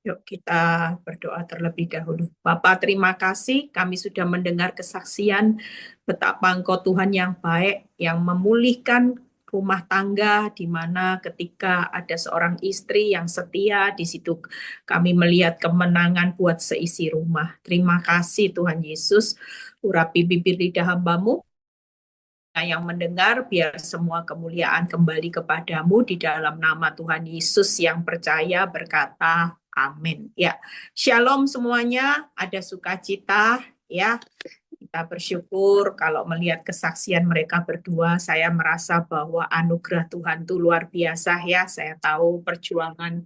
Yuk kita berdoa terlebih dahulu. Bapa, terima kasih kami sudah mendengar kesaksian betapa Engkau Tuhan yang baik, yang memulihkan rumah tangga, di mana ketika ada seorang istri yang setia, di situ kami melihat kemenangan buat seisi rumah. Terima kasih Tuhan Yesus, urapi bibir lidah hamba-Mu, yang mendengar, biar semua kemuliaan kembali kepadamu di dalam nama Tuhan Yesus yang percaya berkata, amin. Ya, shalom semuanya, ada sukacita, ya. Kita bersyukur kalau melihat kesaksian mereka berdua, saya merasa bahwa anugerah Tuhan itu luar biasa ya. Saya tahu perjuangan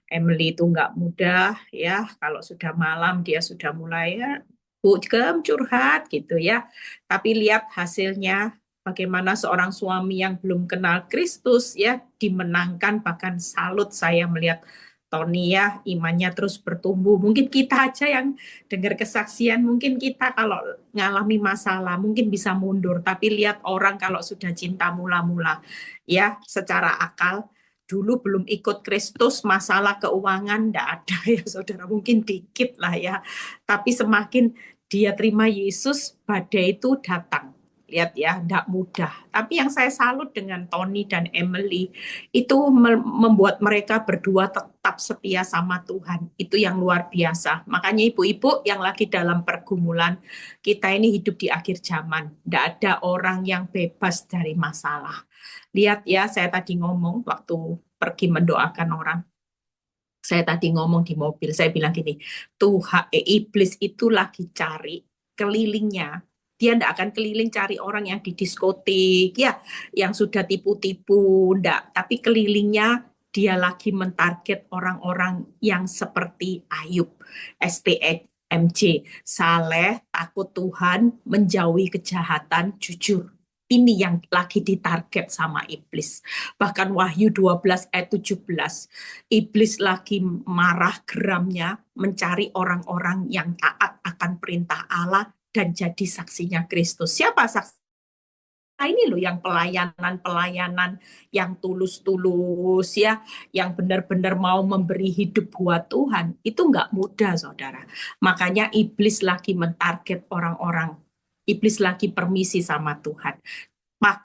Emily itu nggak mudah ya. Kalau sudah malam dia sudah mulai ya, Bu Gem curhat gitu ya. Tapi lihat hasilnya, bagaimana seorang suami yang belum kenal Kristus ya dimenangkan, bahkan salut saya melihat Tony ya imannya terus bertumbuh. Mungkin kita aja yang dengar kesaksian, mungkin kita kalau ngalami masalah mungkin bisa mundur, tapi lihat orang kalau sudah cinta mula-mula ya secara akal, dulu belum ikut Kristus, masalah keuangan enggak ada ya saudara, mungkin dikit lah ya, tapi semakin dia terima Yesus, badai itu datang. Lihat ya, enggak mudah. Tapi yang saya salut dengan Tony dan Emily, itu membuat mereka berdua tetap setia sama Tuhan. Itu yang luar biasa. Makanya ibu-ibu yang lagi dalam pergumulan, kita ini hidup di akhir zaman. Enggak ada orang yang bebas dari masalah. Lihat ya, saya tadi ngomong waktu pergi mendoakan orang. Saya tadi ngomong di mobil, saya bilang gini, Tuhan, iblis itu lagi cari kelilingnya. Dia tidak akan keliling cari orang yang di diskotik, ya, yang sudah tipu-tipu, enggak. Tapi kelilingnya dia lagi mentarget orang-orang yang seperti Ayub, STMJ, saleh, takut Tuhan, menjauhi kejahatan, jujur. Ini yang lagi ditarget sama iblis. Bahkan Wahyu 12 ayat 17, iblis lagi marah geramnya mencari orang-orang yang taat akan perintah Allah dan jadi saksinya Kristus. Siapa saksi? Nah, ini loh yang pelayanan-pelayanan yang tulus-tulus ya, yang benar-benar mau memberi hidup buat Tuhan. Itu nggak mudah, saudara. Makanya iblis lagi mentarget orang-orang. Iblis lagi permisi sama Tuhan.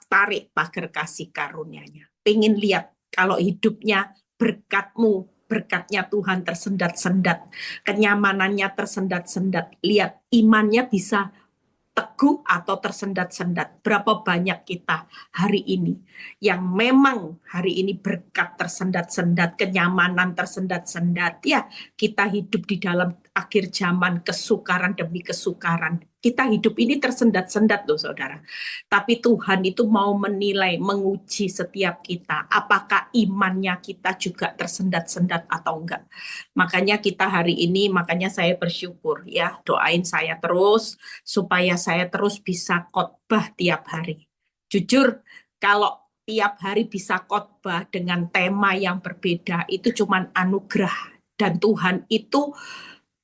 Tarik pagar kasih karunia-Nya. Pengen lihat kalau hidupnya berkatmu, berkatnya Tuhan tersendat-sendat, kenyamanannya tersendat-sendat. Lihat imannya bisa teguh atau tersendat-sendat. Berapa banyak kita hari ini yang memang hari ini berkat tersendat-sendat, kenyamanan tersendat-sendat. Ya, kita hidup di dalam akhir zaman, kesukaran demi kesukaran. Kita hidup ini tersendat-sendat loh saudara. Tapi Tuhan itu mau menilai, menguji setiap kita. Apakah imannya kita juga tersendat-sendat atau enggak. Makanya kita hari ini, makanya saya bersyukur ya, doain saya terus supaya saya terus bisa khotbah tiap hari. Jujur, kalau tiap hari bisa khotbah dengan tema yang berbeda, itu cuman anugerah. Dan Tuhan itu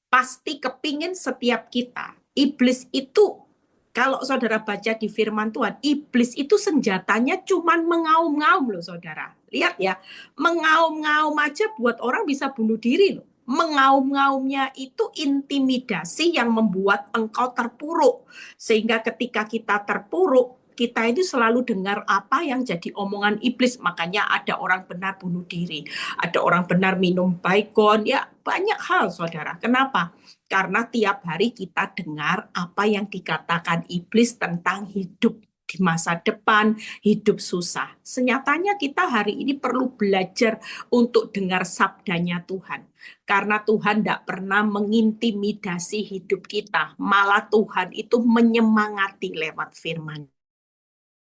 pasti kepingin setiap kita. Iblis itu, kalau saudara baca di firman Tuhan, iblis itu senjatanya cuman mengaum-ngaum loh saudara. Lihat ya, mengaum-ngaum aja buat orang bisa bunuh diri loh. Mengaum-ngaumnya itu intimidasi yang membuat engkau terpuruk. Sehingga ketika kita terpuruk, kita itu selalu dengar apa yang jadi omongan iblis. Makanya ada orang benar bunuh diri, ada orang benar minum baygon, ya banyak hal saudara. Kenapa? Karena tiap hari kita dengar apa yang dikatakan iblis tentang hidup di masa depan, hidup susah. Senyatanya kita hari ini perlu belajar untuk dengar sabdanya Tuhan. Karena Tuhan tidak pernah mengintimidasi hidup kita. Malah Tuhan itu menyemangati lewat firman.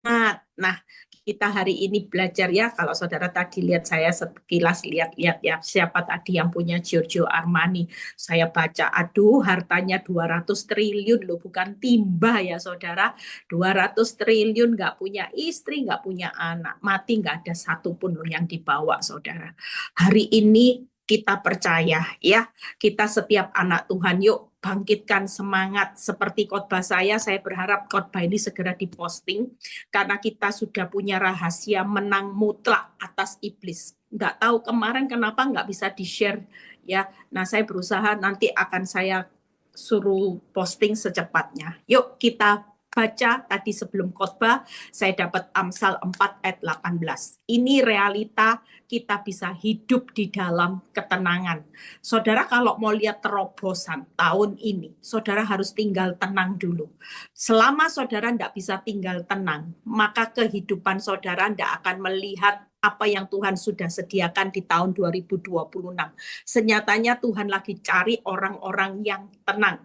Nah, kita hari ini belajar ya, kalau saudara tadi lihat saya sekilas lihat-lihat ya, siapa tadi yang punya Giorgio Armani. Saya baca, aduh hartanya 200 triliun loh, bukan timba ya saudara. 200 triliun nggak punya istri, nggak punya anak. Mati nggak ada satupun loh yang dibawa saudara. Hari ini kita percaya ya, kita setiap anak Tuhan yuk bangkitkan semangat seperti khotbah saya berharap khotbah ini segera diposting karena kita sudah punya rahasia menang mutlak atas iblis. Nggak tahu kemarin kenapa nggak bisa di-share ya. Nah, saya berusaha nanti akan saya suruh posting secepatnya. Yuk kita baca tadi sebelum khotbah, saya dapat Amsal 4 ayat 18. Ini realita kita bisa hidup di dalam ketenangan. Saudara kalau mau lihat terobosan tahun ini, saudara harus tinggal tenang dulu. Selama saudara tidak bisa tinggal tenang, maka kehidupan saudara tidak akan melihat apa yang Tuhan sudah sediakan di tahun 2026. Senyatanya Tuhan lagi cari orang-orang yang tenang.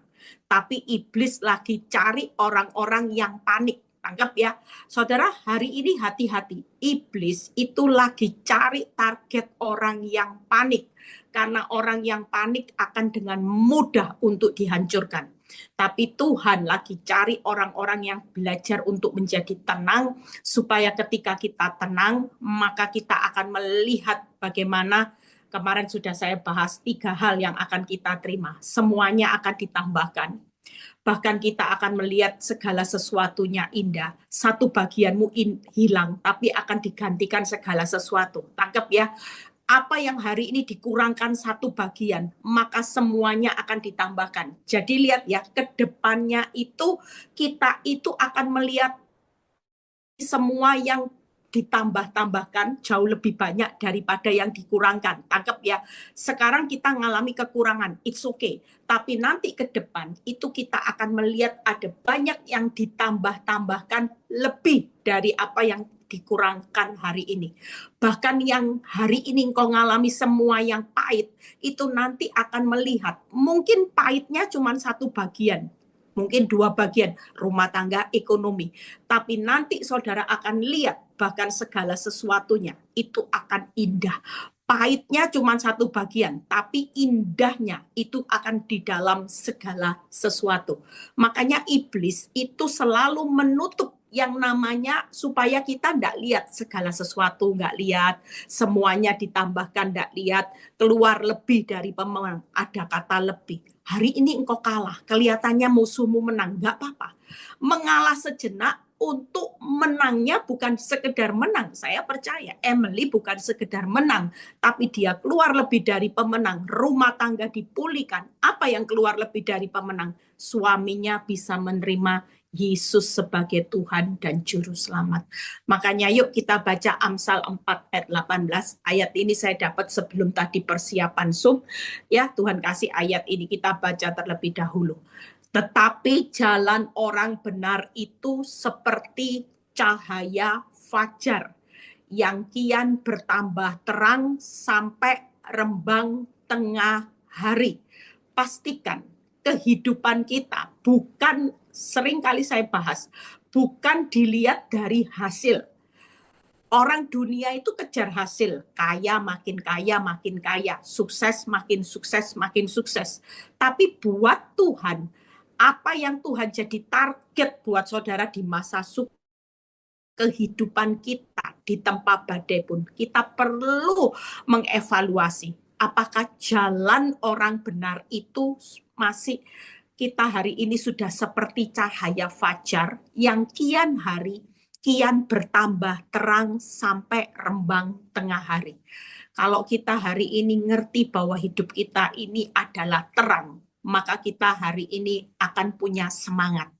Tapi iblis lagi cari orang-orang yang panik. Tangkap ya. Saudara, hari ini hati-hati. Iblis itu lagi cari target orang yang panik. Karena orang yang panik akan dengan mudah untuk dihancurkan. Tapi Tuhan lagi cari orang-orang yang belajar untuk menjadi tenang, supaya ketika kita tenang, maka kita akan melihat bagaimana kemarin sudah saya bahas 3 hal yang akan kita terima. Semuanya akan ditambahkan. Bahkan kita akan melihat segala sesuatunya indah. Satu bagianmu hilang, tapi akan digantikan segala sesuatu. Tangkap ya. Apa yang hari ini dikurangkan satu bagian, maka semuanya akan ditambahkan. Jadi lihat ya, ke depannya itu kita itu akan melihat semua yang ditambah-tambahkan jauh lebih banyak daripada yang dikurangkan. Tangkap ya. Sekarang kita mengalami kekurangan, it's okay. Tapi nanti ke depan itu kita akan melihat ada banyak yang ditambah-tambahkan lebih dari apa yang dikurangkan hari ini. Bahkan yang hari ini engkau ngalami semua yang pahit, itu nanti akan melihat, mungkin pahitnya cuma satu bagian, mungkin 2 bagian, rumah tangga, ekonomi. Tapi nanti saudara akan lihat bahkan segala sesuatunya itu akan indah. Pahitnya cuma satu bagian, tapi indahnya itu akan di dalam segala sesuatu. Makanya iblis itu selalu menutup yang namanya supaya kita tidak lihat segala sesuatu, nggak lihat, semuanya ditambahkan, nggak lihat, keluar lebih dari pemenang, ada kata lebih. Hari ini engkau kalah, kelihatannya musuhmu menang, nggak apa-apa. Mengalah sejenak untuk menangnya bukan sekedar menang. Saya percaya Emily bukan sekedar menang, tapi dia keluar lebih dari pemenang. Rumah tangga dipulihkan. Apa yang keluar lebih dari pemenang? Suaminya bisa menerima Yesus sebagai Tuhan dan Juru Selamat. Makanya yuk kita baca Amsal 4 ayat 18. Ayat ini saya dapat sebelum tadi persiapan Zoom. Ya, Tuhan kasih ayat ini kita baca terlebih dahulu. Tetapi jalan orang benar itu seperti cahaya fajar yang kian bertambah terang sampai rembang tengah hari. Pastikan kehidupan kita bukan, sering kali saya bahas, bukan dilihat dari hasil. Orang dunia itu kejar hasil, kaya makin kaya makin kaya, sukses makin sukses makin sukses. Tapi buat Tuhan, apa yang Tuhan jadi target buat saudara di masa sukses, kehidupan kita di tempat badai pun, kita perlu mengevaluasi apakah jalan orang benar itu masih kita hari ini sudah seperti cahaya fajar yang kian hari kian bertambah terang sampai rembang tengah hari. Kalau kita hari ini ngerti bahwa hidup kita ini adalah terang, maka kita hari ini akan punya semangat.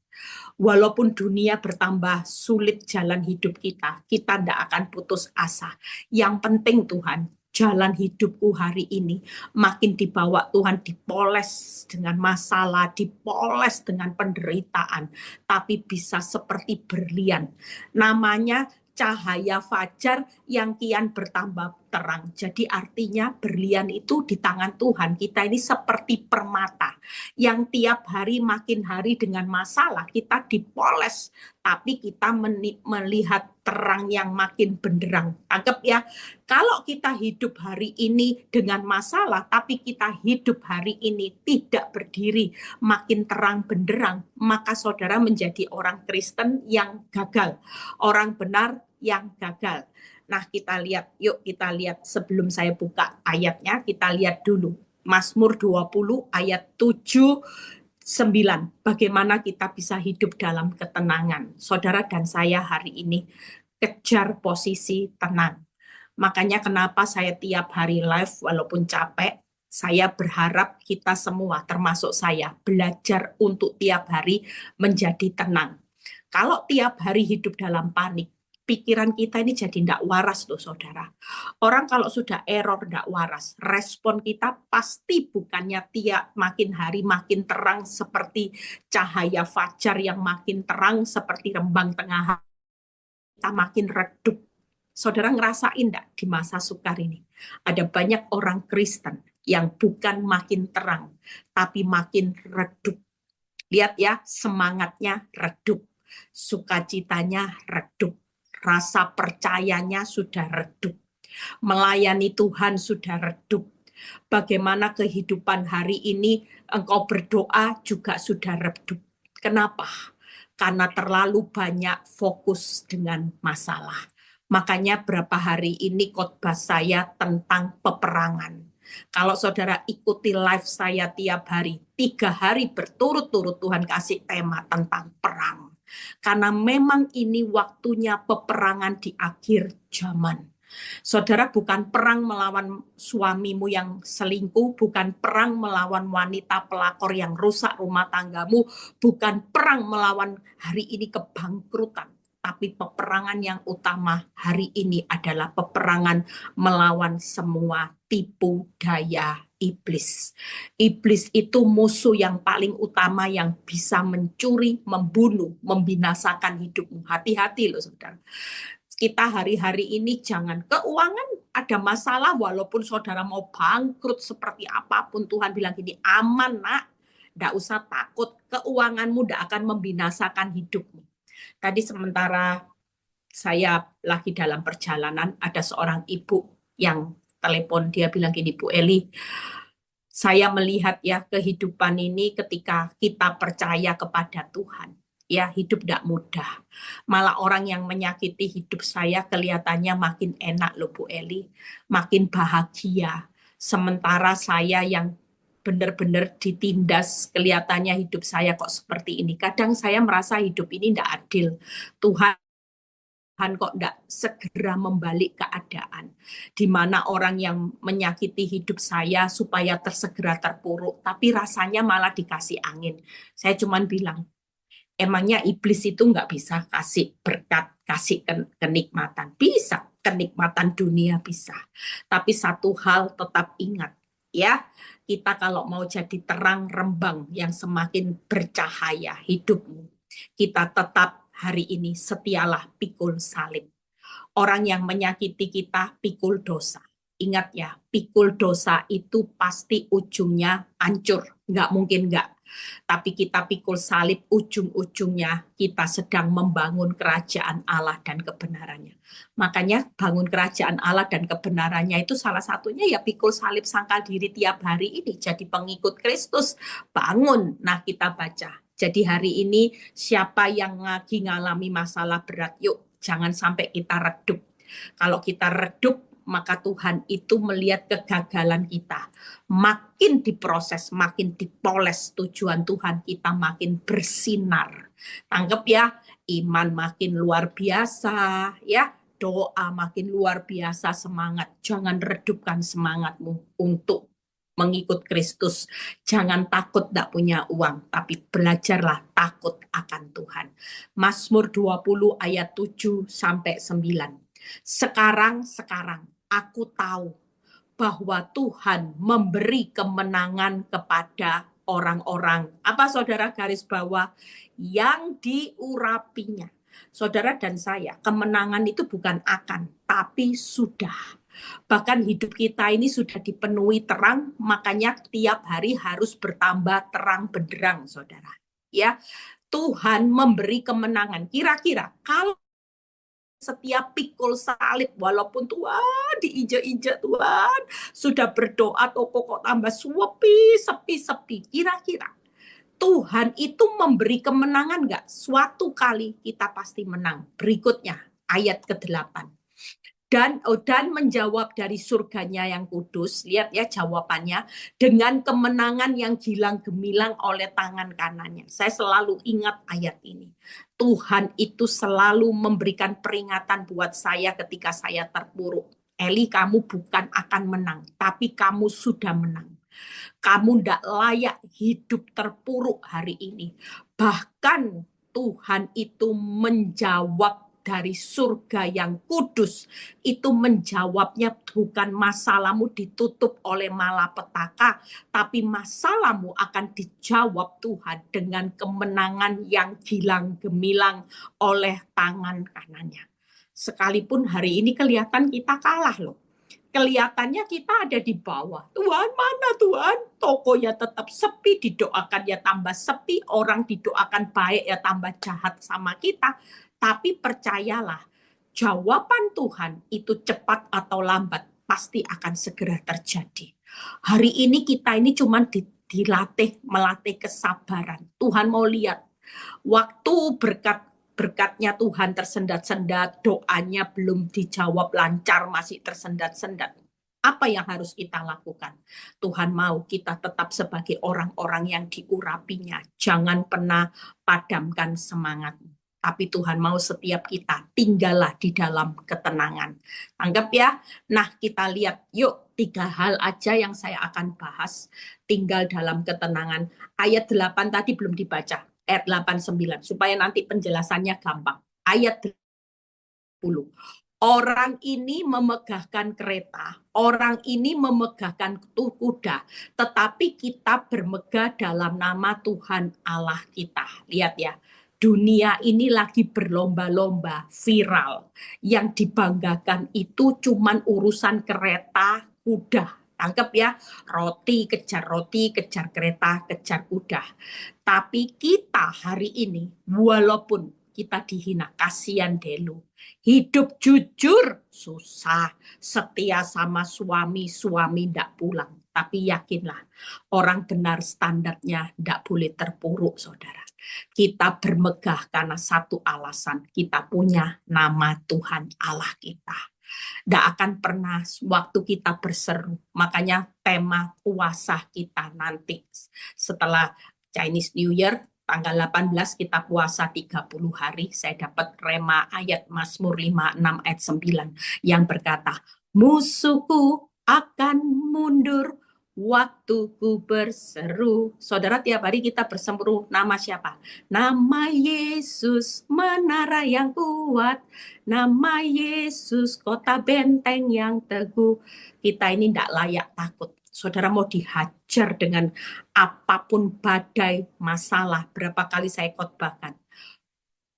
Walaupun dunia bertambah sulit jalan hidup kita tidak akan putus asa. Yang penting Tuhan, jalan hidupku hari ini makin dibawa Tuhan, dipoles dengan masalah, dipoles dengan penderitaan, tapi bisa seperti berlian. Namanya cahaya fajar yang kian bertambah terang. Jadi artinya berlian itu di tangan Tuhan. Kita ini seperti permata yang tiap hari makin hari dengan masalah kita dipoles, tapi kita melihat terang yang makin benderang. Tangkap ya. Kalau kita hidup hari ini dengan masalah, tapi kita hidup hari ini tidak berdiri makin terang benderang, maka saudara menjadi orang Kristen yang gagal. Orang benar yang gagal. Nah, yuk kita lihat sebelum saya buka ayatnya, kita lihat dulu. Mazmur 20 ayat 7 9, bagaimana kita bisa hidup dalam ketenangan. Saudara dan saya hari ini kejar posisi tenang. Makanya kenapa saya tiap hari live walaupun capek, saya berharap kita semua termasuk saya belajar untuk tiap hari menjadi tenang. Kalau tiap hari hidup dalam panik, pikiran kita ini jadi tidak waras loh saudara. Orang kalau sudah error tidak waras, respon kita pasti bukannya tiap makin hari makin terang seperti cahaya fajar yang makin terang seperti rembang tengah hari, kita makin redup. Saudara ngerasain enggak di masa sukar ini? Ada banyak orang Kristen yang bukan makin terang, tapi makin redup. Lihat ya, semangatnya redup, sukacitanya redup, rasa percayanya sudah redup, melayani Tuhan sudah redup. Bagaimana kehidupan hari ini engkau berdoa juga sudah redup. Kenapa? Karena terlalu banyak fokus dengan masalah. Makanya berapa hari ini khotbah saya tentang peperangan. Kalau saudara ikuti live saya tiap hari, 3 hari berturut-turut Tuhan kasih tema tentang perang. Karena memang ini waktunya peperangan di akhir zaman. Saudara, bukan perang melawan suamimu yang selingkuh, bukan perang melawan wanita pelakor yang rusak rumah tanggamu, bukan perang melawan hari ini kebangkrutan. Tapi peperangan yang utama hari ini adalah peperangan melawan semua tipu daya iblis. Iblis itu musuh yang paling utama yang bisa mencuri, membunuh, membinasakan hidupmu. Hati-hati loh saudara. Kita hari-hari ini jangan keuangan ada masalah walaupun saudara mau bangkrut seperti apapun, Tuhan bilang gini, aman nak, tidak usah takut, keuanganmu tidak akan membinasakan hidupmu. Tadi sementara saya lagi dalam perjalanan, ada seorang ibu yang telepon, dia bilang gini, Bu Eli, saya melihat ya kehidupan ini ketika kita percaya kepada Tuhan, ya hidup tidak mudah. Malah orang yang menyakiti hidup saya kelihatannya makin enak loh Bu Eli, makin bahagia. Sementara saya yang benar-benar ditindas, kelihatannya hidup saya kok seperti ini. Kadang saya merasa hidup ini tidak adil. Tuhan kok tidak segera membalik keadaan, di mana orang yang menyakiti hidup saya supaya tersegera terpuruk, tapi rasanya malah dikasih angin. Saya cuma bilang, emangnya iblis itu nggak bisa kasih berkat, kasih kenikmatan? Bisa, kenikmatan dunia bisa. Tapi satu hal tetap ingat, ya, kita kalau mau jadi terang rembang yang semakin bercahaya hidupmu, kita tetap hari ini setialah pikul salib. Orang yang menyakiti kita pikul dosa. Ingat ya, pikul dosa itu pasti ujungnya hancur. Nggak mungkin nggak. Tapi kita pikul salib, ujung-ujungnya kita sedang membangun kerajaan Allah dan kebenarannya. Makanya bangun kerajaan Allah dan kebenarannya itu salah satunya ya pikul salib sangkal diri tiap hari ini. Jadi pengikut Kristus, bangun. Nah kita baca. Jadi hari ini siapa yang lagi ngalami masalah berat, yuk jangan sampai kita redup. Kalau kita redup, maka Tuhan itu melihat kegagalan kita. Makin diproses, makin dipoles tujuan Tuhan, kita makin bersinar. Tangkep ya, iman makin luar biasa, ya, doa makin luar biasa, semangat. Jangan redupkan semangatmu untuk mengikut Kristus. Jangan takut tidak punya uang, tapi belajarlah takut akan Tuhan. Mazmur 20 ayat 7 sampai 9. Sekarang aku tahu bahwa Tuhan memberi kemenangan kepada orang-orang, apa saudara garis bawah, yang diurapinya. Saudara dan saya, kemenangan itu bukan akan, tapi sudah. Bahkan hidup kita ini sudah dipenuhi terang, makanya tiap hari harus bertambah terang benderang, saudara. Ya, Tuhan memberi kemenangan. Kira-kira kalau setiap pikul salib, walaupun Tuhan diinjak-injak, Tuhan sudah berdoa, toko kok tambah sepi. Kira-kira Tuhan itu memberi kemenangan nggak? Suatu kali kita pasti menang. Berikutnya ayat ke-8. Dan menjawab dari surganya yang kudus, lihat ya jawabannya, dengan kemenangan yang gilang gemilang oleh tangan kanannya. Saya selalu ingat ayat ini. Tuhan itu selalu memberikan peringatan buat saya ketika saya terpuruk. Eli, kamu bukan akan menang, tapi kamu sudah menang. Kamu tidak layak hidup terpuruk hari ini. Bahkan Tuhan itu menjawab dari surga yang kudus. Itu menjawabnya bukan masalahmu ditutup oleh malapetaka, tapi masalahmu akan dijawab Tuhan dengan kemenangan yang gilang gemilang oleh tangan kanannya. Sekalipun hari ini kelihatan kita kalah loh. Kelihatannya kita ada di bawah. Tuhan, mana Tuhan? Toko ya tetap sepi, didoakan ya tambah sepi, orang didoakan baik ya tambah jahat sama kita. Tapi percayalah, jawaban Tuhan itu cepat atau lambat pasti akan segera terjadi. Hari ini kita ini cuma melatih kesabaran. Tuhan mau lihat waktu berkatnya Tuhan tersendat-sendat, doanya belum dijawab lancar, masih tersendat-sendat. Apa yang harus kita lakukan? Tuhan mau kita tetap sebagai orang-orang yang diurapinya. Jangan pernah padamkan semangatmu. Tapi Tuhan mau setiap kita tinggallah di dalam ketenangan. Anggap ya. Nah, kita lihat yuk 3 hal aja yang saya akan bahas. Tinggal dalam ketenangan. Ayat 8 tadi belum dibaca. Ayat 8-9 supaya nanti penjelasannya gampang. Ayat 10. Orang ini memegahkan kereta, orang ini memegahkan kuda, tetapi kita bermegah dalam nama Tuhan Allah kita. Lihat ya, dunia ini lagi berlomba-lomba viral. Yang dibanggakan itu cuman urusan kereta, kuda. Tangkap ya, roti, kejar kereta, kejar kuda. Tapi kita hari ini, walaupun kita dihina, kasihan delu. Hidup jujur, susah. Setia sama suami ndak pulang. Tapi yakinlah, orang benar standarnya ndak boleh terpuruk, saudara. Kita bermegah karena satu alasan, kita punya nama Tuhan Allah kita. Nggak akan pernah waktu kita berseru. Makanya tema puasa kita nanti setelah Chinese New Year, tanggal 18 kita puasa 30 hari. Saya dapat rema ayat Mazmur 56 ayat 9 yang berkata, musuhku akan mundur waktuku berseru. Saudara, tiap hari kita berseru nama siapa? Nama Yesus, menara yang kuat. Nama Yesus, kota benteng yang teguh. Kita ini tidak layak takut. Saudara mau dihajar dengan apapun badai masalah. Berapa kali saya khotbahkan.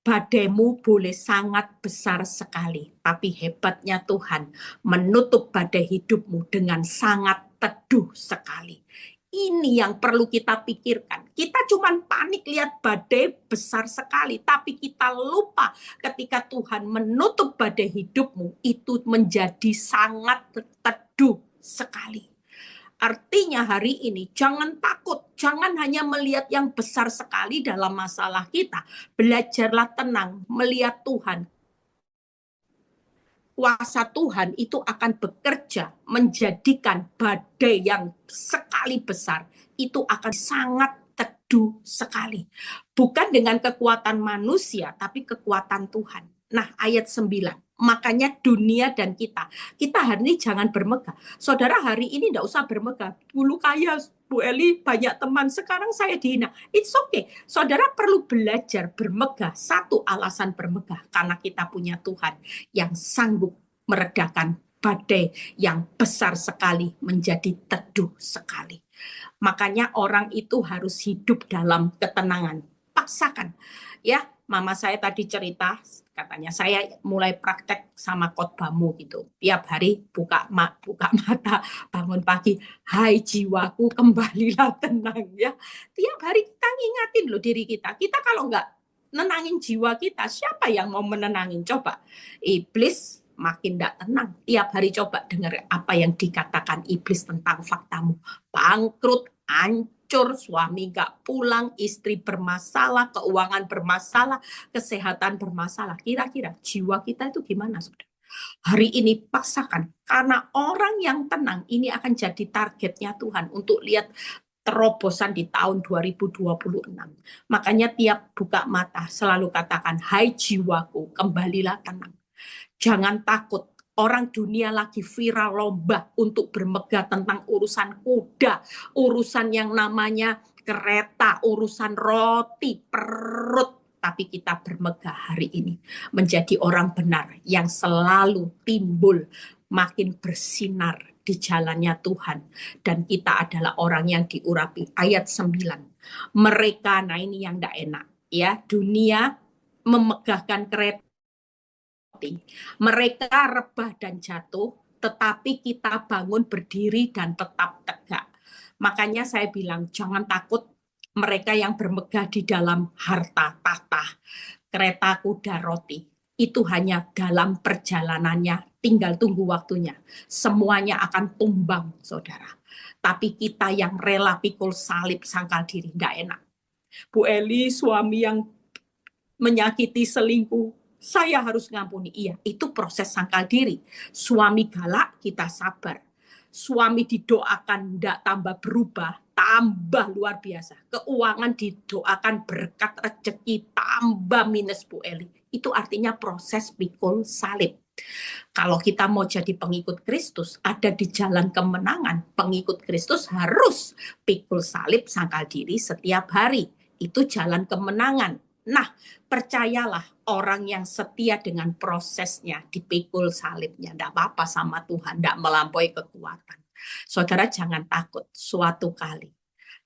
Badaimu boleh sangat besar sekali, tapi hebatnya Tuhan menutup badai hidupmu dengan sangat teduh sekali. Ini yang perlu kita pikirkan. Kita cuma panik lihat badai besar sekali, tapi kita lupa ketika Tuhan menutup badai hidupmu, itu menjadi sangat teduh sekali. Artinya hari ini jangan takut, jangan hanya melihat yang besar sekali dalam masalah kita. Belajarlah tenang, melihat Tuhan. Kuasa Tuhan itu akan bekerja menjadikan badai yang sekali besar, itu akan sangat teduh sekali. Bukan dengan kekuatan manusia, tapi kekuatan Tuhan. Nah, ayat 9. Makanya dunia dan kita hari ini jangan bermegah. Saudara hari ini tidak usah bermegah. Dulu kaya Bu Eli, banyak teman, sekarang saya dihina. It's okay. Saudara perlu belajar bermegah. Satu alasan bermegah, karena kita punya Tuhan yang sanggup meredakan badai yang besar sekali menjadi teduh sekali. Makanya orang itu harus hidup dalam ketenangan. Paksakan. Ya, mama saya tadi cerita, katanya saya mulai praktek sama khotbahmu gitu. Tiap hari buka mata, bangun pagi, hai jiwaku kembalilah tenang ya. Tiap hari kita ngingatin loh diri kita. Kita kalau nggak nenangin jiwa kita, siapa yang mau menenangin? Coba. Iblis makin tidak tenang. Tiap hari coba dengar apa yang dikatakan iblis tentang faktamu. Bangkrut, hancur, suami gak pulang, istri bermasalah, keuangan bermasalah, kesehatan bermasalah. Kira-kira jiwa kita itu gimana, saudara? Hari ini paksakan, karena orang yang tenang ini akan jadi targetnya Tuhan untuk lihat terobosan di tahun 2026. Makanya tiap buka mata selalu katakan, hai jiwaku, kembalilah tenang. Jangan takut. Orang dunia lagi viral lomba untuk bermegah tentang urusan kuda, urusan yang namanya kereta, urusan roti, perut. Tapi kita bermegah hari ini menjadi orang benar yang selalu timbul, makin bersinar di jalannya Tuhan. Dan kita adalah orang yang diurapi. Ayat 9. Mereka, nah ini yang tidak enak. Ya, dunia memegahkan kereta. Mereka rebah dan jatuh, tetapi kita bangun berdiri dan tetap tegak. Makanya saya bilang, jangan takut mereka yang bermegah di dalam harta tahta, kereta, kuda, roti. Itu hanya dalam perjalanannya, tinggal tunggu waktunya. Semuanya akan tumbang, saudara. Tapi kita yang rela pikul salib sangkal diri, tidak enak. Bu Eli, suami yang menyakiti selingkuh, saya harus ngampuni. Iya, itu proses sangkal diri. Suami galak, kita sabar. Suami didoakan tidak tambah berubah, tambah luar biasa. Keuangan didoakan berkat rezeki, tambah minus Bu Eli. Itu artinya proses pikul salib. Kalau kita mau jadi pengikut Kristus, ada di jalan kemenangan. Pengikut Kristus harus pikul salib sangkal diri setiap hari. Itu jalan kemenangan. Nah, percayalah, orang yang setia dengan prosesnya, dipikul salibnya, tidak apa-apa sama Tuhan, tidak melampaui kekuatan. Saudara jangan takut, suatu kali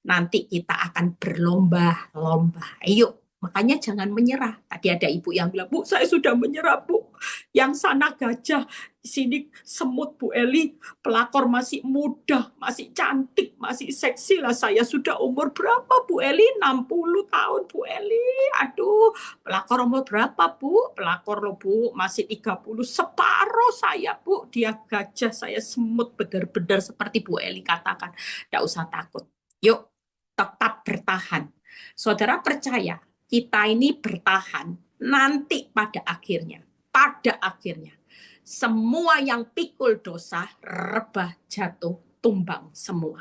nanti kita akan berlomba-lomba. Ayo, makanya jangan menyerah. Tadi ada ibu yang bilang, Bu, saya sudah menyerah, Bu. Yang sana gajah, sini semut, Bu Eli. Pelakor masih muda, masih cantik, masih seksi lah. Saya sudah umur berapa, Bu Eli? 60 tahun, Bu Eli. Aduh, pelakor umur berapa, Bu? Pelakor loh, Bu, masih 30. Separuh saya, Bu. Dia gajah, saya semut, benar-benar seperti Bu Eli katakan. Tidak usah takut. Yuk, tetap bertahan. Saudara percaya, kita ini bertahan, nanti pada akhirnya, semua yang pikul dosa, rebah, jatuh, tumbang semua.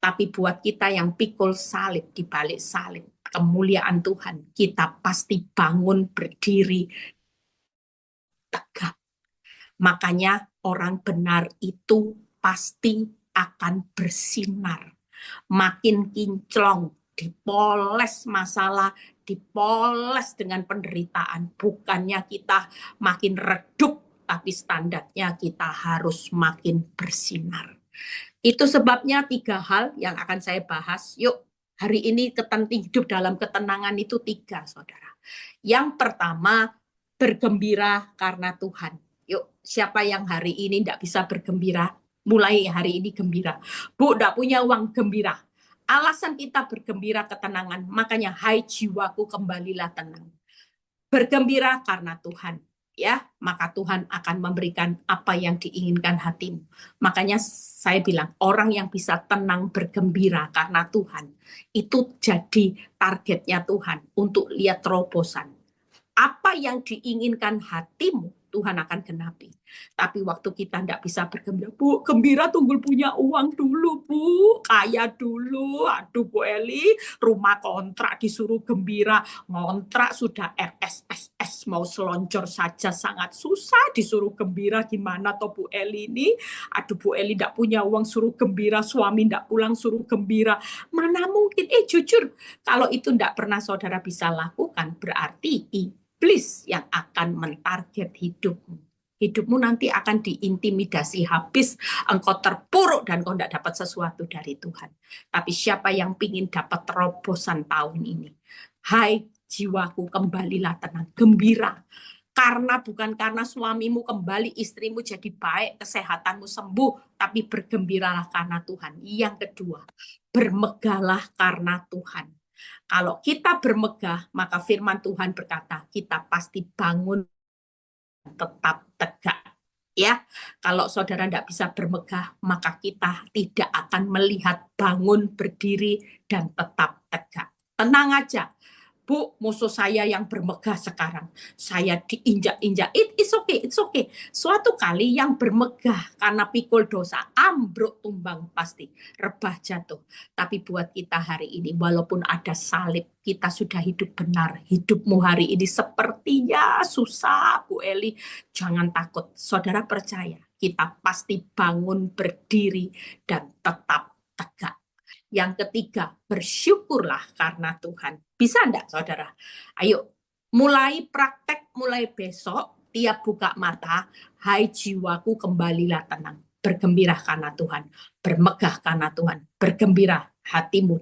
Tapi buat kita yang pikul salib, di balik salib, kemuliaan Tuhan, kita pasti bangun berdiri tegak. Makanya orang benar itu pasti akan bersinar. Makin kinclong, dipoles masalah, dipoles dengan penderitaan. Bukannya kita makin redup, tapi standarnya kita harus makin bersinar. Itu sebabnya 3 hal yang akan saya bahas. Yuk, hari ini hidup dalam ketenangan itu 3, saudara. Yang pertama, bergembira karena Tuhan. Yuk, siapa yang hari ini tidak bisa bergembira? Mulai hari ini gembira. Bu, tidak punya uang, gembira. Alasan kita bergembira ketenangan, makanya hai jiwaku kembalilah tenang. Bergembira karena Tuhan, ya, maka Tuhan akan memberikan apa yang diinginkan hatimu. Makanya saya bilang, orang yang bisa tenang bergembira karena Tuhan, itu jadi targetnya Tuhan untuk lihat terobosan. Apa yang diinginkan hatimu, Tuhan akan genapi. Tapi waktu kita tidak bisa bergembira, Bu, gembira tunggu punya uang dulu, Bu, kaya dulu. Aduh, Bu Eli, rumah kontrak disuruh gembira, ngontrak sudah RSSS, mau seloncor saja sangat susah, disuruh gembira gimana toh Bu Eli ini? Aduh, Bu Eli tidak punya uang suruh gembira, suami tidak pulang suruh gembira. Mana mungkin? Jujur, kalau itu tidak pernah saudara bisa lakukan, berarti iblis yang akan mentarget hidupmu. Hidupmu nanti akan diintimidasi habis, engkau terpuruk dan kau tidak dapat sesuatu dari Tuhan. Tapi siapa yang ingin dapat terobosan tahun ini? Hai jiwaku, kembalilah tenang, gembira. Bukan karena suamimu kembali, istrimu jadi baik, kesehatanmu sembuh, tapi bergembiralah karena Tuhan. Yang kedua, bermegahlah karena Tuhan. Kalau kita bermegah, maka firman Tuhan berkata, kita pasti bangun tetap tegak. Ya, kalau saudara tidak bisa bermegah, maka kita tidak akan melihat bangun berdiri dan tetap tegak. Tenang aja, Bu, musuh saya yang bermegah sekarang. Saya diinjak-injak. It's okay, it's okay. Suatu kali yang bermegah karena pikul dosa, ambruk tumbang pasti. Rebah jatuh. Tapi buat kita hari ini, walaupun ada salib, kita sudah hidup benar. Hidupmu hari ini sepertinya susah, Bu Eli. Jangan takut. Saudara percaya, kita pasti bangun berdiri dan tetap tegak. Yang ketiga, bersyukurlah karena Tuhan. Bisa enggak, saudara? Ayo, mulai praktek, mulai besok, tiap buka mata, hai jiwaku kembalilah tenang. Bergembira karena Tuhan. Bermegah karena Tuhan. Bergembira hatimu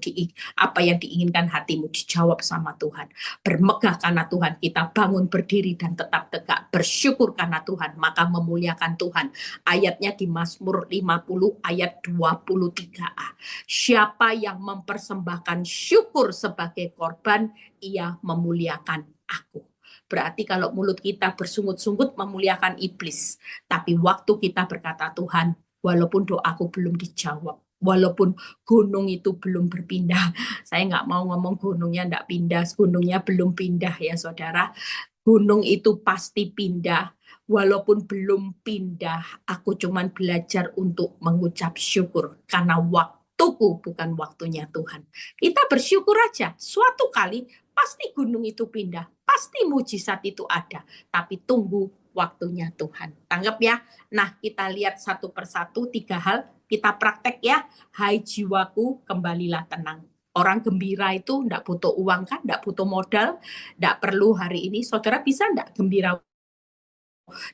apa yang diinginkan hatimu dijawab sama Tuhan. Bermegah karena Tuhan, kita bangun berdiri dan tetap tegak. Bersyukur karena Tuhan, maka memuliakan Tuhan. Ayatnya di Mazmur 50 ayat 23a. Siapa yang mempersembahkan syukur sebagai korban, ia memuliakan aku. Berarti kalau mulut kita bersungut-sungut memuliakan iblis. Tapi waktu kita berkata, Tuhan, walaupun doaku belum dijawab, walaupun gunung itu belum berpindah, saya nggak mau ngomong gunungnya nggak pindah, gunungnya belum pindah ya saudara. Gunung itu pasti pindah, walaupun belum pindah, aku cuman belajar untuk mengucap syukur karena waktuku bukan waktunya Tuhan. Kita bersyukur aja, suatu kali pasti gunung itu pindah, pasti mujizat itu ada, tapi tunggu waktunya Tuhan. Tanggap ya. Nah, kita lihat satu persatu 3 hal, kita praktek ya. Hai jiwaku, kembalilah tenang. Orang gembira itu enggak butuh uang kan, enggak butuh modal, enggak perlu hari ini. Saudara bisa enggak gembira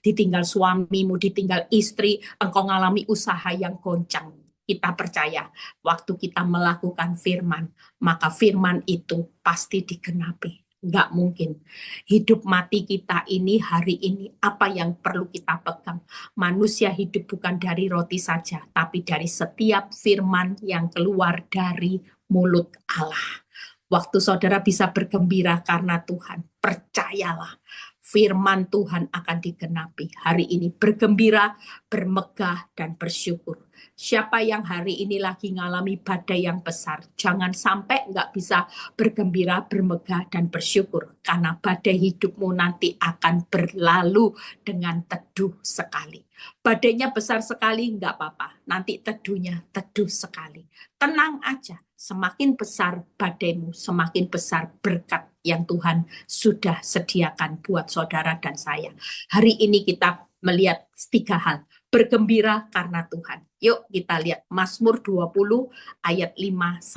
ditinggal suamimu, ditinggal istri, engkau ngalami usaha yang goncang. Kita percaya, waktu kita melakukan firman, maka firman itu pasti digenapi. Nggak mungkin. Hidup mati kita ini hari ini, apa yang perlu kita pegang? Manusia hidup bukan dari roti saja, tapi dari setiap firman yang keluar dari mulut Allah. Waktu saudara bisa bergembira karena Tuhan, percayalah, firman Tuhan akan digenapi. Hari ini bergembira, bermegah, dan bersyukur. Siapa yang hari ini lagi ngalami badai yang besar, jangan sampai nggak bisa bergembira, bermegah, dan bersyukur. Karena badai hidupmu nanti akan berlalu dengan teduh sekali. Badainya besar sekali, nggak apa-apa. Nanti teduhnya teduh sekali. Tenang aja, semakin besar badaimu, semakin besar berkat yang Tuhan sudah sediakan buat saudara dan saya. Hari ini kita melihat 3 hal. Bergembira karena Tuhan. Yuk kita lihat Mazmur 20 ayat 5-6.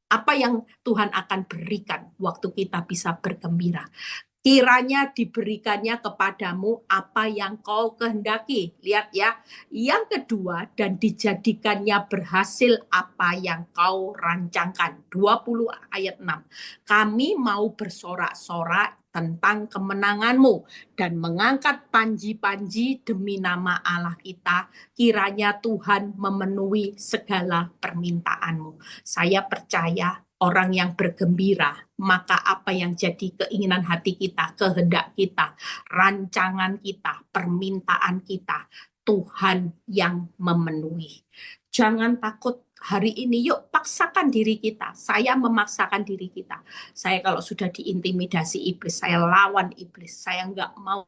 Apa yang Tuhan akan berikan waktu kita bisa bergembira? Kiranya diberikannya kepadamu apa yang kau kehendaki. Lihat ya. Yang kedua, dan dijadikannya berhasil apa yang kau rancangkan. 20 ayat 6. Kami mau bersorak-sorak tentang kemenanganmu dan mengangkat panji-panji demi nama Allah kita. Kiranya Tuhan memenuhi segala permintaanmu. Saya percaya orang yang bergembira, maka apa yang jadi keinginan hati kita, kehendak kita, rancangan kita, permintaan kita, Tuhan yang memenuhi. Jangan takut hari ini, yuk paksakan diri kita. Saya memaksakan diri kita. Saya kalau sudah diintimidasi iblis, saya lawan iblis. Saya nggak mau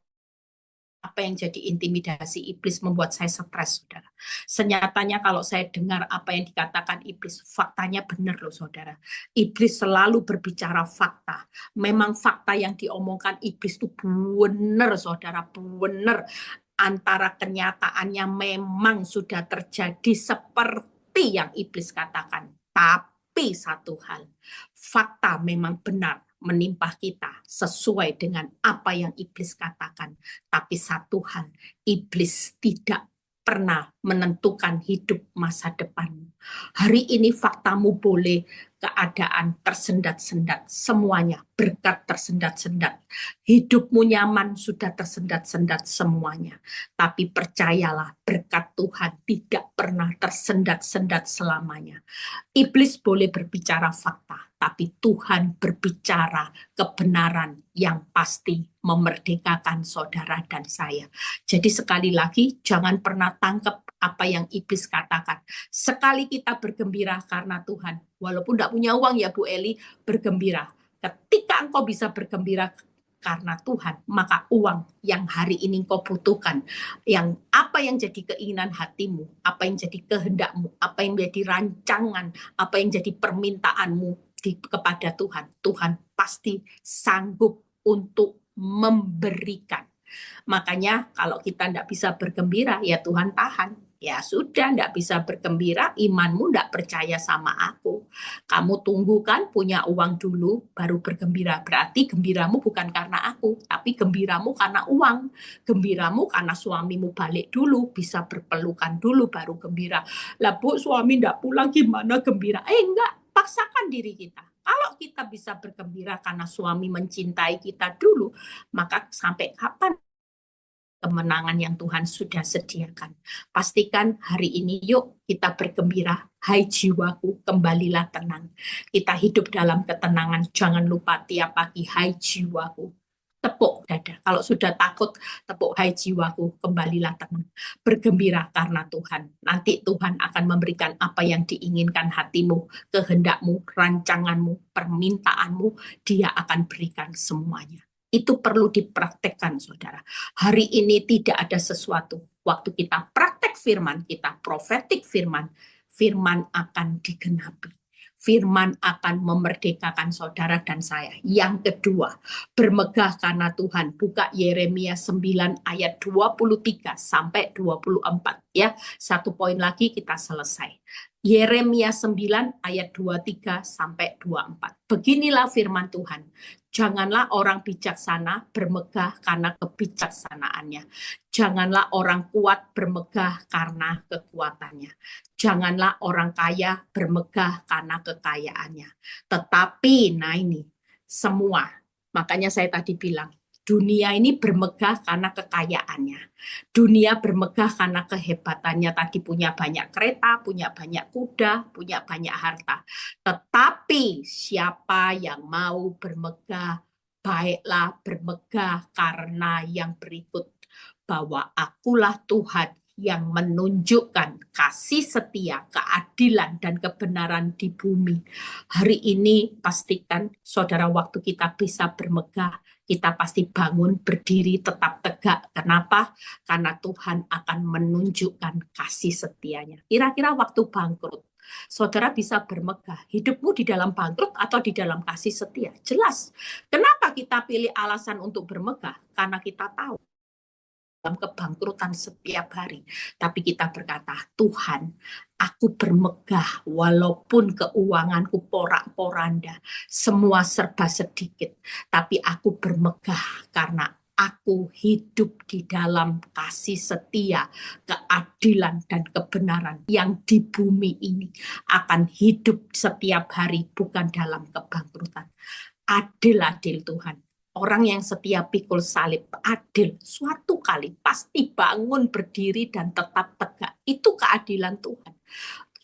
apa yang jadi intimidasi iblis membuat saya stres, saudara. Senyatanya kalau saya dengar apa yang dikatakan iblis, faktanya benar loh, saudara. Iblis selalu berbicara fakta. Memang fakta yang diomongkan iblis itu benar, saudara, benar. Antara kenyataannya memang sudah terjadi seperti yang iblis katakan. Tapi satu hal, fakta memang benar menimpa kita sesuai dengan apa yang iblis katakan. Tapi satu hal, iblis tidak pernah menentukan hidup masa depanmu. Hari ini faktamu boleh keadaan tersendat-sendat, semuanya berkat tersendat-sendat. Hidupmu nyaman sudah tersendat-sendat semuanya. Tapi percayalah, berkat Tuhan tidak pernah tersendat-sendat selamanya. Iblis boleh berbicara fakta, tapi Tuhan berbicara kebenaran yang pasti memerdekakan saudara dan saya. Jadi sekali lagi, jangan pernah tangkap apa yang iblis katakan. Sekali kita bergembira karena Tuhan, walaupun tidak punya uang ya Bu Eli, bergembira. Ketika engkau bisa bergembira karena Tuhan, maka uang yang hari ini engkau butuhkan, yang apa yang jadi keinginan hatimu, apa yang jadi kehendakmu, apa yang menjadi rancangan, apa yang jadi permintaanmu kepada Tuhan, Tuhan pasti sanggup untuk memberikan. Makanya kalau kita tidak bisa bergembira, ya Tuhan tahan. Ya sudah, tidak bisa bergembira, imanmu tidak percaya sama aku. Kamu tunggu kan punya uang dulu, baru bergembira. Berarti gembiramu bukan karena aku, tapi gembiramu karena uang. Gembiramu karena suamimu balik dulu, bisa berpelukan dulu, baru gembira. Lah Bu, suami tidak pulang, gimana gembira? Enggak, paksakan diri kita. Kalau kita bisa bergembira karena suami mencintai kita dulu, maka sampai kapan kemenangan yang Tuhan sudah sediakan. Pastikan hari ini yuk kita bergembira. Hai jiwaku, kembalilah tenang. Kita hidup dalam ketenangan. Jangan lupa tiap pagi, hai jiwaku. Tepuk dada. Kalau sudah takut, tepuk hai jiwaku, kembalilah tenang. Bergembira karena Tuhan. Nanti Tuhan akan memberikan apa yang diinginkan hatimu, kehendakmu, rancanganmu, permintaanmu. Dia akan berikan semuanya. Itu perlu dipraktekkan, saudara. Hari ini tidak ada sesuatu. Waktu kita praktek firman, kita profetik firman, firman akan digenapi. Firman akan memerdekakan saudara dan saya. Yang kedua, bermegah karena Tuhan. Buka Yeremia 9 ayat 23 sampai 24. Ya, satu poin lagi kita selesai. Yeremia 9 ayat 23 sampai 24. Beginilah firman Tuhan. Janganlah orang bijaksana bermegah karena kebijaksanaannya. Janganlah orang kuat bermegah karena kekuatannya. Janganlah orang kaya bermegah karena kekayaannya. Tetapi, nah ini, semua. Makanya saya tadi bilang, dunia ini bermegah karena kekayaannya. Dunia bermegah karena kehebatannya. Tadi punya banyak kereta, punya banyak kuda, punya banyak harta. Tetapi siapa yang mau bermegah, baiklah bermegah karena yang berikut. Bahwa akulah Tuhan yang menunjukkan kasih setia, keadilan, dan kebenaran di bumi. Hari ini pastikan saudara waktu kita bisa bermegah, kita pasti bangun, berdiri, tetap tegak. Kenapa? Karena Tuhan akan menunjukkan kasih setianya. Kira-kira waktu bangkrut, saudara bisa bermegah. Hidupmu di dalam bangkrut atau di dalam kasih setia? Jelas. Kenapa kita pilih alasan untuk bermegah? Karena kita tahu dalam kebangkrutan setiap hari. Tapi kita berkata, Tuhan, aku bermegah walaupun keuanganku porak-poranda, semua serba sedikit. Tapi aku bermegah karena aku hidup di dalam kasih setia, keadilan, dan kebenaran yang di bumi ini akan hidup setiap hari, bukan dalam kebangkrutan. Adil-adil Tuhan. Orang yang setia pikul salib, adil, suatu kali pasti bangun, berdiri, dan tetap tegak. Itu keadilan Tuhan.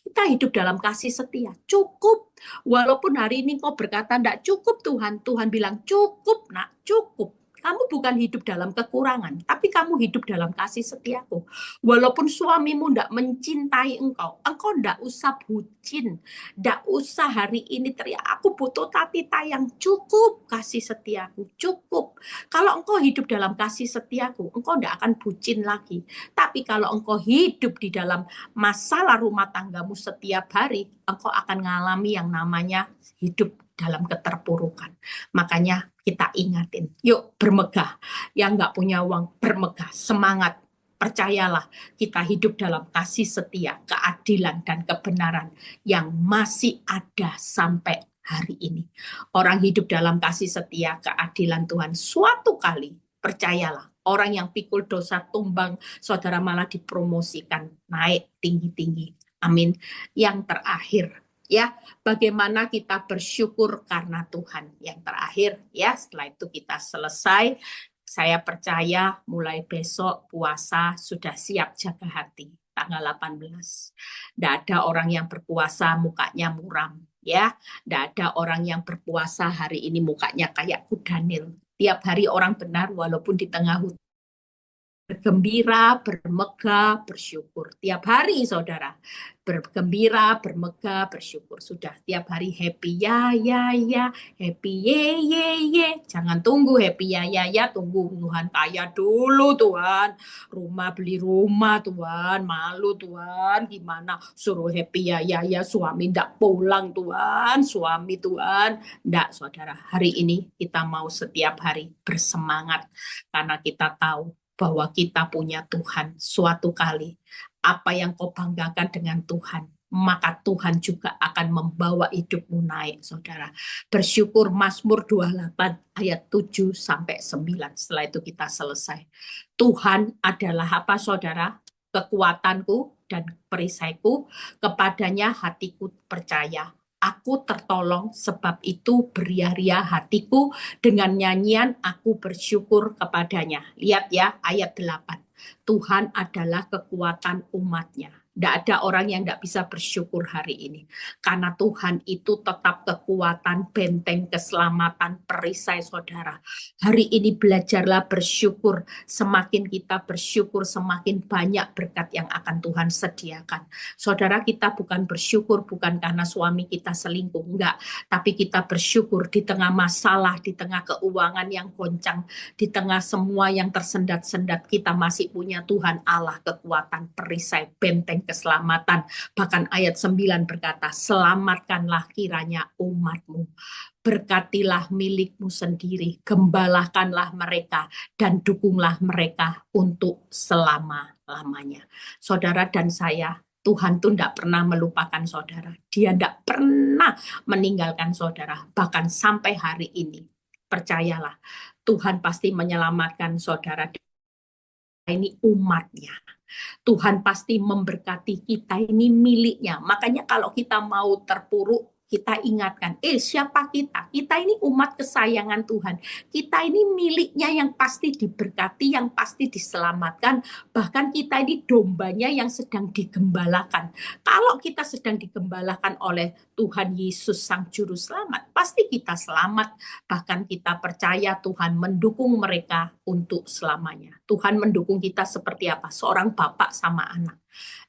Kita hidup dalam kasih setia, cukup. Walaupun hari ini kau berkata, tidak cukup Tuhan. Tuhan bilang, cukup nak, cukup. Kamu bukan hidup dalam kekurangan, tapi kamu hidup dalam kasih setiaku. Walaupun suamimu tidak mencintai engkau tidak usah bucin, tidak usah hari ini teriak, aku butuh tati tayang, cukup kasih setiaku, cukup. Kalau engkau hidup dalam kasih setiaku, engkau tidak akan bucin lagi. Tapi kalau engkau hidup di dalam masalah rumah tanggamu setiap hari, engkau akan mengalami yang namanya hidup dalam keterpurukan. Makanya kita ingatin, yuk bermegah. Yang nggak punya uang, bermegah, semangat. Percayalah, kita hidup dalam kasih setia, keadilan, dan kebenaran yang masih ada sampai hari ini. Orang hidup dalam kasih setia, keadilan Tuhan, suatu kali, percayalah, orang yang pikul dosa tumbang, saudara malah dipromosikan, naik tinggi-tinggi. Amin. Yang terakhir, ya, bagaimana kita bersyukur karena Tuhan. Yang terakhir, ya, setelah itu kita selesai. Saya percaya mulai besok puasa sudah siap jaga hati. Tanggal 18. Tidak ada orang yang berpuasa mukanya muram. Ya, tidak ada orang yang berpuasa hari ini mukanya kayak kudanil. Tiap hari orang benar walaupun di tengah hutan. Bergembira, bermegah, bersyukur. Tiap hari, saudara. bergembira, bermegah, bersyukur. Sudah tiap hari happy ya, happy ye. Jangan tunggu happy ya, tunggu Tuhan kaya dulu Tuhan. Beli rumah Tuhan, malu Tuhan. Gimana suruh happy ya, suami ndak pulang Tuhan, suami Tuhan. Ndak saudara, hari ini kita mau setiap hari bersemangat karena kita tahu bahwa kita punya Tuhan. Suatu kali apa yang kau banggakan dengan Tuhan, maka Tuhan juga akan membawa hidupmu naik, saudara. Bersyukur Mazmur 28 ayat 7 sampai 9. Setelah itu kita selesai. Tuhan adalah apa, saudara? Kekuatanku dan perisaiku, kepadanya hatiku percaya. Aku tertolong, sebab itu beria-ria hatiku, dengan nyanyian aku bersyukur kepadanya. Lihat ya ayat 8. Tuhan adalah kekuatan umatnya. Tidak ada orang yang tidak bisa bersyukur hari ini. Karena Tuhan itu tetap kekuatan, benteng, keselamatan, perisai saudara. Hari ini belajarlah bersyukur. Semakin kita bersyukur, semakin banyak berkat yang akan Tuhan sediakan. Saudara, kita bukan bersyukur bukan karena suami kita selingkuh. Enggak. Tapi kita bersyukur di tengah masalah, di tengah keuangan yang goncang, di tengah semua yang tersendat-sendat, kita masih punya Tuhan Allah, kekuatan, perisai, benteng, keselamatan. Bahkan ayat 9 berkata, selamatkanlah kiranya umatmu. Berkatilah milikmu sendiri, gembalakanlah mereka, dan dukunglah mereka untuk selama-lamanya. Saudara dan saya, Tuhan tuh tidak pernah melupakan saudara. Dia tidak pernah meninggalkan saudara. Bahkan sampai hari ini, percayalah, Tuhan pasti menyelamatkan saudara. Ini umatnya. Tuhan pasti memberkati kita, ini miliknya. Makanya kalau kita mau terpuruk, kita ingatkan, siapa kita? Kita ini umat kesayangan Tuhan. Kita ini miliknya yang pasti diberkati, yang pasti diselamatkan. Bahkan kita ini dombanya yang sedang digembalakan. Kalau kita sedang digembalakan oleh Tuhan Yesus Sang Juru Selamat, pasti kita selamat. Bahkan kita percaya Tuhan mendukung mereka untuk selamanya. Tuhan mendukung kita seperti apa? Seorang bapak sama anak.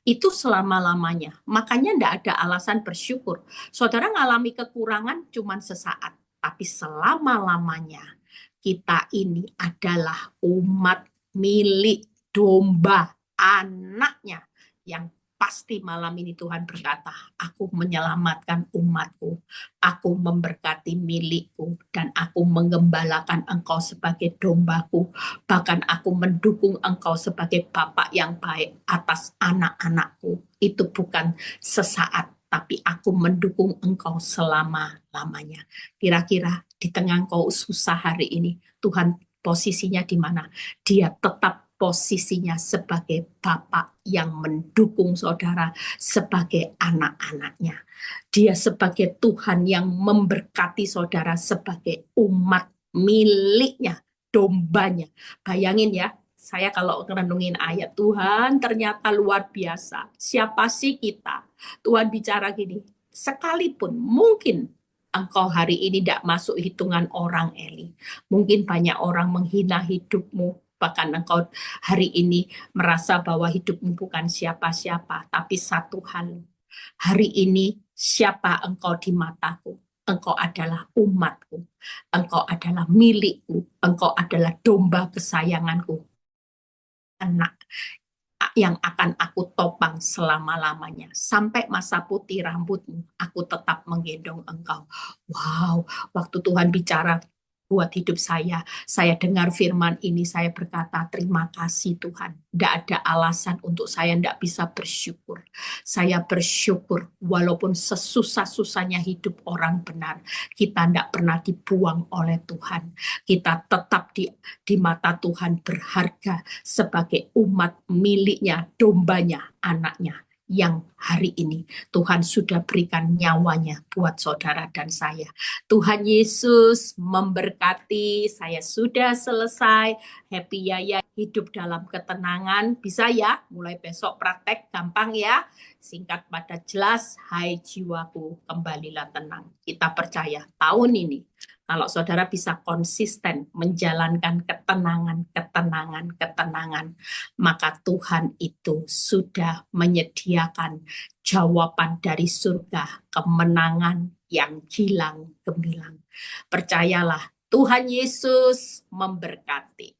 Itu selama-lamanya. Makanya tidak ada alasan bersyukur. Saudara ngalami kekurangan cuma sesaat, tapi selama-lamanya kita ini adalah umat milik domba, anaknya, yang pasti malam ini Tuhan berkata, aku menyelamatkan umatku, aku memberkati milikku, dan aku menggembalakan engkau sebagai dombaku. Bahkan aku mendukung engkau sebagai bapak yang baik atas anak-anakku. Itu bukan sesaat, tapi aku mendukung engkau selama-lamanya. Kira-kira di tengah engkau susah hari ini, Tuhan posisinya di mana? Dia tetap posisinya sebagai bapak yang mendukung saudara, sebagai anak-anaknya. Dia sebagai Tuhan yang memberkati saudara sebagai umat miliknya, dombanya. Bayangin ya, saya kalau renungin ayat, Tuhan ternyata luar biasa. Siapa sih kita? Tuhan bicara gini, sekalipun mungkin engkau hari ini tidak masuk hitungan orang, Eli. Mungkin banyak orang menghina hidupmu, bahkan engkau hari ini merasa bahwa hidupmu bukan siapa-siapa. Tapi satu hal, hari ini siapa engkau di mataku? Engkau adalah umatku, engkau adalah milikku, engkau adalah domba kesayanganku, anak yang akan aku topang selama-lamanya. Sampai masa putih rambutmu, aku tetap menggendong engkau. Wow, waktu Tuhan bicara buat hidup saya dengar firman ini, saya berkata, terima kasih Tuhan. Tidak ada alasan untuk saya tidak bisa bersyukur. Saya bersyukur walaupun sesusah-susahnya hidup orang benar, kita tidak pernah dibuang oleh Tuhan. Kita tetap di mata Tuhan berharga sebagai umat miliknya, dombanya, anaknya, yang hari ini Tuhan sudah berikan nyawanya buat saudara dan saya. Tuhan Yesus memberkati. Saya sudah selesai. Happy ya, hidup dalam ketenangan. Bisa ya, mulai besok praktek, gampang ya. Singkat padat jelas, hai jiwaku, kembalilah tenang. Kita percaya tahun ini Kalau saudara bisa konsisten menjalankan ketenangan, maka Tuhan itu sudah menyediakan jawaban dari surga, kemenangan yang gilang gemilang. Percayalah, Tuhan Yesus memberkati.